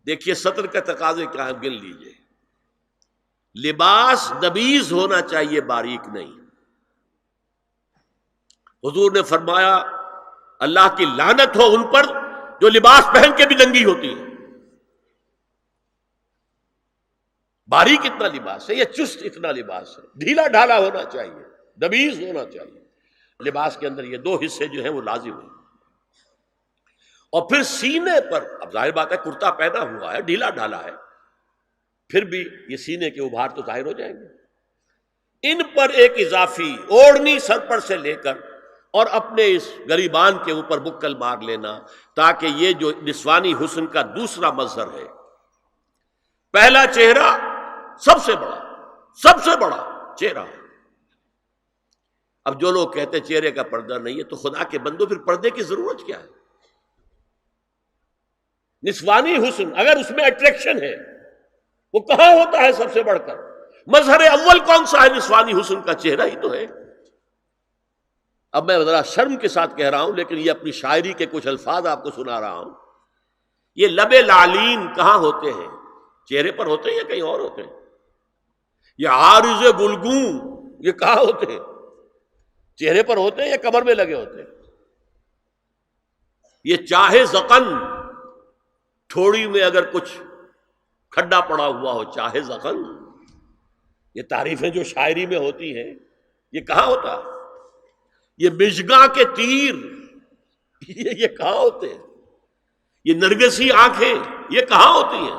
دیکھیے سطر کا تقاضے کیا ہے، گن لیجئے. لباس نبیز ہونا چاہیے، باریک نہیں. حضور نے فرمایا اللہ کی لعنت ہو ان پر جو لباس پہن کے بھی ننگی ہوتی ہے. باریک اتنا لباس ہے یا چست اتنا لباس ہے؟ ڈھیلا ڈھالا ہونا چاہیے، نبیز ہونا چاہیے. لباس کے اندر یہ دو حصے جو ہیں وہ لازم ہیں. اور پھر سینے پر، اب ظاہر بات ہے کرتا پہنا ہوا ہے، ڈھیلا ڈھالا ہے، پھر بھی یہ سینے کے ابھار تو ظاہر ہو جائیں گے. ان پر ایک اضافی اوڑھنی سر پر سے لے کر اور اپنے اس گریبان کے اوپر بکل مار لینا، تاکہ یہ جو نسوانی حسن کا دوسرا مظہر ہے، پہلا چہرہ سب سے بڑا چہرہ. اب جو لوگ کہتے ہیں چہرے کا پردہ نہیں ہے، تو خدا کے بندو پھر پردے کی ضرورت کیا ہے؟ نسوانی حسن اگر اس میں اٹریکشن ہے، وہ کہاں ہوتا ہے سب سے بڑھ کر؟ مظہر اول کون سا ہے نسوانی حسن کا؟ چہرہ ہی تو ہے. اب میں ذرا شرم کے ساتھ کہہ رہا ہوں، لیکن یہ اپنی شاعری کے کچھ الفاظ آپ کو سنا رہا ہوں. یہ لب لعلین کہاں ہوتے ہیں؟ چہرے پر ہوتے ہیں یا کہیں اور ہوتے ہیں؟ یہ عارض گلگوں یہ کہاں ہوتے ہیں؟ چہرے پر ہوتے ہیں یا کمر میں لگے ہوتے ہیں؟ یہ چاہے زقن، تھوڑی میں اگر کچھ کھڈا پڑا ہوا ہو، چاہے زقن. یہ تعریفیں جو شاعری میں ہوتی ہیں یہ کہاں ہوتا؟ یہ مژگاں کے تیر یہ کہاں ہوتے ہیں؟ یہ نرگسی آنکھیں یہ کہاں ہوتی ہیں؟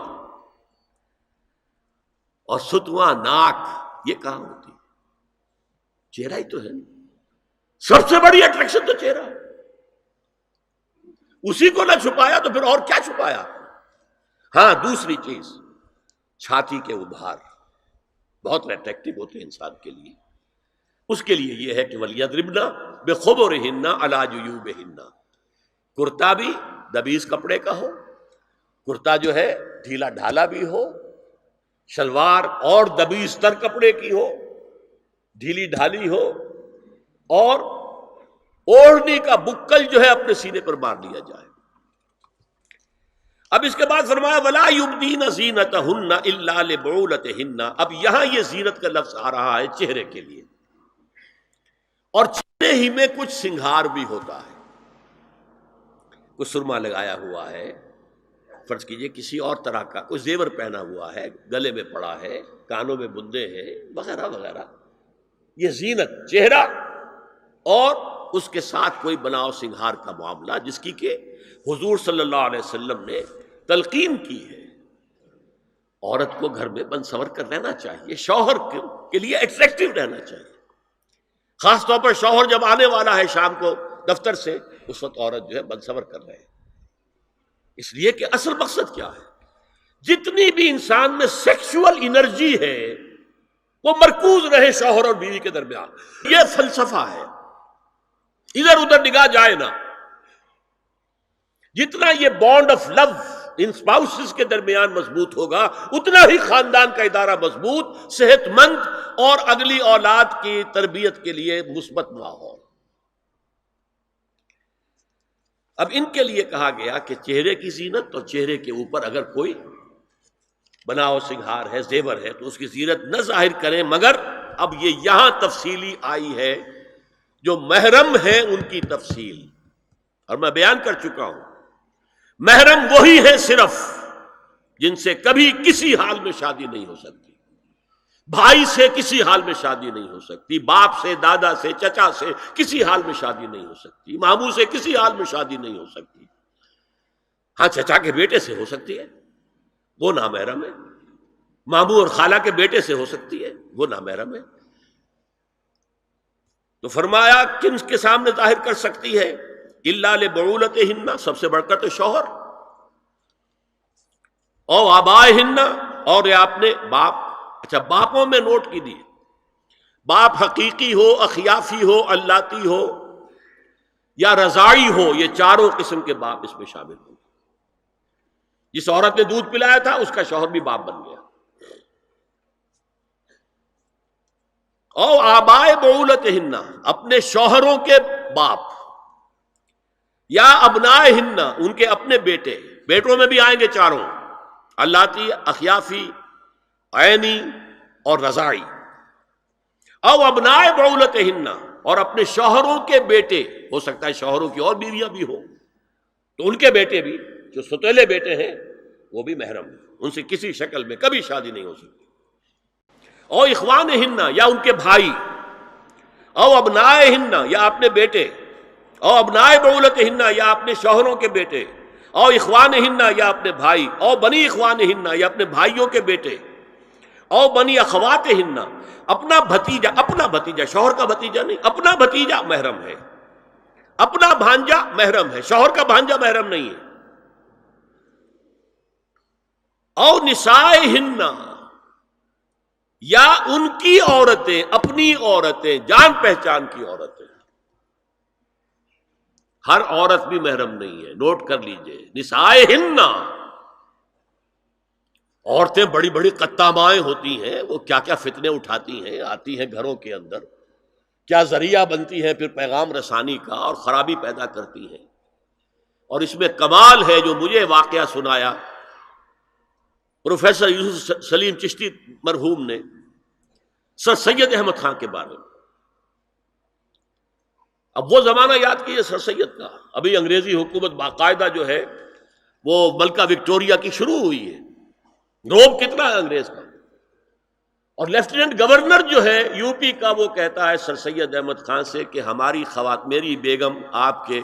اور ستواں ناک یہ کہاں ہوتی؟ چہرہ ہی تو ہے. سب سے بڑی اٹریکشن تو چہرہ ہے. اسی کو نہ چھپایا تو پھر اور کیا چھپایا؟ ہاں دوسری چیز، چھاتی کے ابھار بہت اٹریکٹیو ہوتے ہیں انسان کے لیے. اس کے لیے یہ ہے کہ وَلْيَضْرِبْنَ بِخُمُرِهِنَّ عَلَى جُيُوبِهِنَّ. کرتا بھی دبیز کپڑے کا ہو، کرتا جو ہے ڈھیلا ڈھالا بھی ہو، شلوار اور دبیز تر کپڑے کی ہو، ڈھیلی ڈھالی ہو، اور اوڑھنی کا بکل جو ہے اپنے سینے پر مار لیا جائے. اب اس کے بعد فرمایا وَلَا يُبْدِينَ زِينَتَهُنَّ إِلَّا لِبُعُولَتِهِنَّ. اب یہاں یہ زینت کا لفظ آ رہا ہے چہرے کے لیے، اور چہرے ہی میں کچھ سنگھار بھی ہوتا ہے. کوئی سرما لگایا ہوا ہے، فرض کیجئے کسی اور طرح کا کوئی زیور پہنا ہوا ہے، گلے میں پڑا ہے، کانوں میں بندے ہیں وغیرہ وغیرہ. یہ زینت چہرہ اور اس کے ساتھ کوئی بناؤ سنگھار کا معاملہ، جس کی کہ حضور صلی اللہ علیہ وسلم نے تلقین کی ہے. عورت کو گھر میں بن سنور کر رہنا چاہیے، شوہر کے لیے اٹریکٹیو رہنا چاہیے. خاص طور پر شوہر جب آنے والا ہے شام کو دفتر سے، اس وقت عورت جو ہے بن سنور کر رہے ہیں. اس لیے کہ اصل مقصد کیا ہے؟ جتنی بھی انسان میں سیکشول انرجی ہے وہ مرکوز رہے شوہر اور بیوی کے درمیان. یہ فلسفہ ہے، ادھر ادھر نگاہ جائے نہ. جتنا یہ بانڈ آف لو ان اسپاؤسز کے درمیان مضبوط ہوگا، اتنا ہی خاندان کا ادارہ مضبوط، صحت مند اور اگلی اولاد کی تربیت کے لیے مثبت ماحول. اب ان کے لیے کہا گیا کہ چہرے کی زینت، اور چہرے کے اوپر اگر کوئی بناؤ سنگھار ہے، زیور ہے، تو اس کی زینت نہ ظاہر کریں. مگر اب یہ یہاں تفصیلی آئی ہے، جو محرم ہیں ان کی تفصیل، اور میں بیان کر چکا ہوں. محرم وہی ہے صرف جن سے کبھی کسی حال میں شادی نہیں ہو سکتی. بھائی سے کسی حال میں شادی نہیں ہو سکتی، باپ سے، دادا سے، چچا سے کسی حال میں شادی نہیں ہو سکتی، ماموں سے کسی حال میں شادی نہیں ہو سکتی. ہاں چچا کے بیٹے سے ہو سکتی ہے، وہ نامحرم ہے. ماموں اور خالہ کے بیٹے سے ہو سکتی ہے، وہ نامحرم ہے. تو فرمایا کن کے سامنے ظاہر کر سکتی ہے؟ الا لبعولتہن، سب سے بڑھ کر تو شوہر، او آبائہن، اور یہ آپ نے باپ. اچھا باپوں میں نوٹ کیجیے، باپ حقیقی ہو، اخیافی ہو، اللاتی ہو یا رضاعی ہو، یہ چاروں قسم کے باپ اس میں شامل ہوں. جس عورت نے دودھ پلایا تھا اس کا شوہر بھی باپ بن گیا. او آبائے بعولتہن، اپنے شوہروں کے باپ، یا ابنائہن، ان کے اپنے بیٹے، بیٹوں میں بھی آئیں گے چاروں. اللاتی اخیافی، عینی اور رضاعی، او ابناء بعولتہن، اور اپنے شوہروں کے بیٹے، ہو سکتا ہے شوہروں کی اور بیویاں بھی ہوں تو ان کے بیٹے بھی، جو ستیلے بیٹے ہیں وہ بھی محرم ہیں، ان سے کسی شکل میں کبھی شادی نہیں ہو سکتی، او اخوانہن، یا ان کے بھائی، او ابنائہن، یا اپنے بیٹے، او ابناء بعولتہن، یا اپنے شوہروں کے بیٹے، او اخوانہن، یا اپنے بھائی، او بنی اخوانہن، یا اپنے بھائیوں کے بیٹے، او بنی اخواتہن، اپنا بھتیجا، شوہر کا بھتیجا نہیں، اپنا بھتیجا محرم ہے، اپنا بھانجا محرم ہے، شوہر کا بھانجا محرم نہیں ہے، او نسائہن، یا ان کی عورتیں، اپنی عورتیں، جان پہچان کی عورتیں، ہر عورت بھی محرم نہیں ہے، نوٹ کر لیجئے، نسائہن، عورتیں بڑی بڑی قطامائیں ہوتی ہیں، وہ کیا کیا فتنے اٹھاتی ہیں، آتی ہیں گھروں کے اندر، کیا ذریعہ بنتی ہیں پھر پیغام رسانی کا، اور خرابی پیدا کرتی ہیں، اور اس میں کمال ہے جو مجھے واقعہ سنایا پروفیسر یوسف سلیم چشتی مرحوم نے سر سید احمد خان کے بارے میں۔ اب وہ زمانہ یاد کیجیے سر سید کا، ابھی انگریزی حکومت باقاعدہ جو ہے وہ ملکہ وکٹوریہ کی شروع ہوئی ہے، روب کتنا ہے انگریز کا، اور لیفٹیننٹ گورنر جو ہے یو پی کا وہ کہتا ہے سر سید احمد خان سے کہ ہماری میری بیگم آپ کے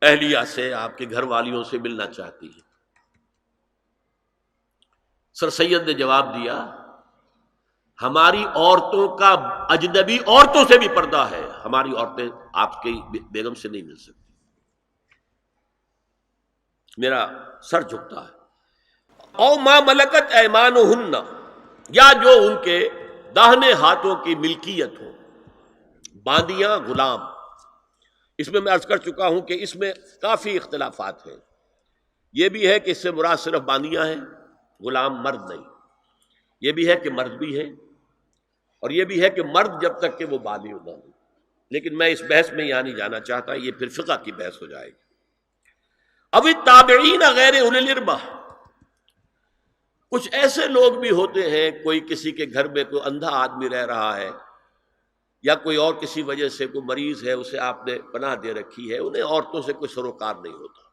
اہلیہ سے، آپ کے گھر والیوں سے ملنا چاہتی ہے۔ سر سید نے جواب دیا ہماری عورتوں کا اجنبی عورتوں سے بھی پردہ ہے، ہماری عورتیں آپ کی بیگم سے نہیں مل سکتی۔ میرا سر جھکتا ہے۔ او ما ملکت ایمانہن، یا جو ان کے داہنے ہاتھوں کی ملکیت ہو، باندیاں، غلام۔ اس میں عرض کر چکا ہوں کہ اس میں کافی اختلافات ہیں، یہ بھی ہے کہ اس سے مراد صرف باندیاں ہیں، غلام مرد نہیں، یہ بھی ہے کہ مرد بھی ہے، اور یہ بھی ہے کہ مرد جب تک کہ وہ بالغ نہ ہو، لیکن میں اس بحث میں یہاں نہیں جانا چاہتا، یہ پھر فقہ کی بحث ہو جائے گی۔ اب التابعین غیر اولی الاربہ، کچھ ایسے لوگ بھی ہوتے ہیں، کوئی کسی کے گھر میں کوئی اندھا آدمی رہ رہا ہے، یا کوئی اور کسی وجہ سے کوئی مریض ہے، اسے آپ نے پناہ دے رکھی ہے، انہیں عورتوں سے کوئی سروکار نہیں ہوتا۔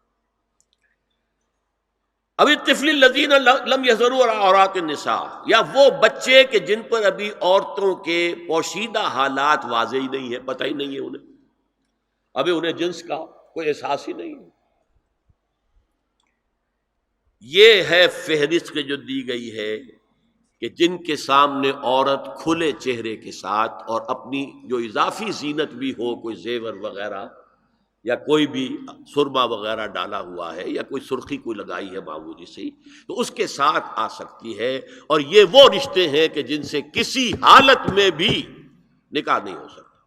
اب الطفل الذین لم یظہروا علی عورات النساء، یا وہ بچے کہ جن پر ابھی عورتوں کے پوشیدہ حالات واضح ہی نہیں ہے، پتہ ہی نہیں ہے انہیں، ابھی انہیں جنس کا کوئی احساس ہی نہیں ہے۔ یہ ہے فہرست کے جو دی گئی ہے کہ جن کے سامنے عورت کھلے چہرے کے ساتھ اور اپنی جو اضافی زینت بھی ہو، کوئی زیور وغیرہ یا کوئی بھی سرما وغیرہ ڈالا ہوا ہے، یا کوئی سرخی کوئی لگائی ہے معمولی سی، تو اس کے ساتھ آ سکتی ہے، اور یہ وہ رشتے ہیں کہ جن سے کسی حالت میں بھی نکاح نہیں ہو سکتا،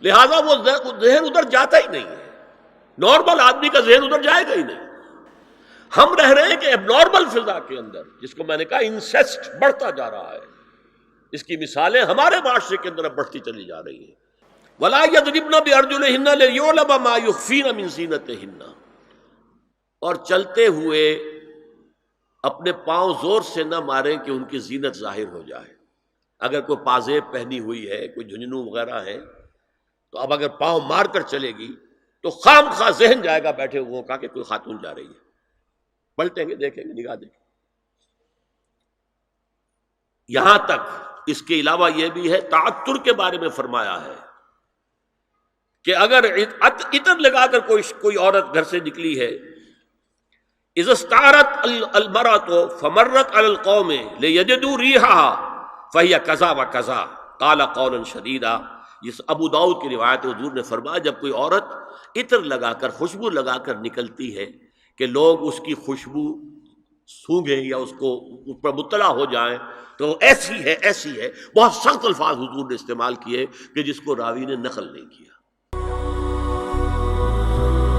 لہذا وہ ذہن ادھر جاتا ہی نہیں ہے، نارمل آدمی کا ذہن ادھر جائے گا ہی نہیں۔ ہم رہ رہے ہیں کہ اب نارمل فضا کے اندر، جس کو میں نے کہا انسیسٹ بڑھتا جا رہا ہے، اس کی مثالیں ہمارے معاشرے کے اندر بڑھتی چلی جا رہی ہیں۔ وَلَا يَضْرِبْنَ بِأَرْجُلِهِنَّ لِيُعْلَمَ مَا يُخْفِينَ مِنْ زِينَتِهِنَّ، اور چلتے ہوئے اپنے پاؤں زور سے نہ ماریں کہ ان کی زینت ظاہر ہو جائے۔ اگر کوئی پازیب پہنی ہوئی ہے، کوئی جھنجھنو وغیرہ ہے، تو اب اگر پاؤں مار کر چلے گی تو خام خواہ ذہن جائے گا بیٹھے ہوئے کا کہ کوئی خاتون جا رہی ہے، پلٹیں گے، دیکھیں گے، نگاہ دیں گے۔ یہاں تک اس کے علاوہ یہ بھی ہے، تعطر کے بارے میں فرمایا ہے کہ اگر عطر لگا کر کوئی عورت گھر سے نکلی ہے، اذا استعارت المرأة فمرت على القوم ليجدوا ريحها فهي كذا وكذا قال قولا شديدا۔ یہ ابو داؤد کی روایت، حضور نے فرمایا جب کوئی عورت عطر لگا کر، خوشبو لگا کر نکلتی ہے کہ لوگ اس کی خوشبو سونگیں یا اس پر مطلع ہو جائیں تو ایسی ہے، ایسی ہے، بہت سخت الفاظ حضور نے استعمال کیے کہ جس کو راوی نے نقل نہیں کیا۔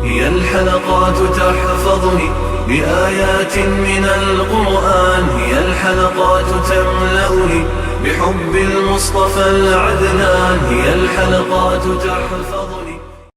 هي الحلقات تحفظني بآيات من القرآن، هي الحلقات تملأني بحب المصطفى العدنان، هي الحلقات تحفظني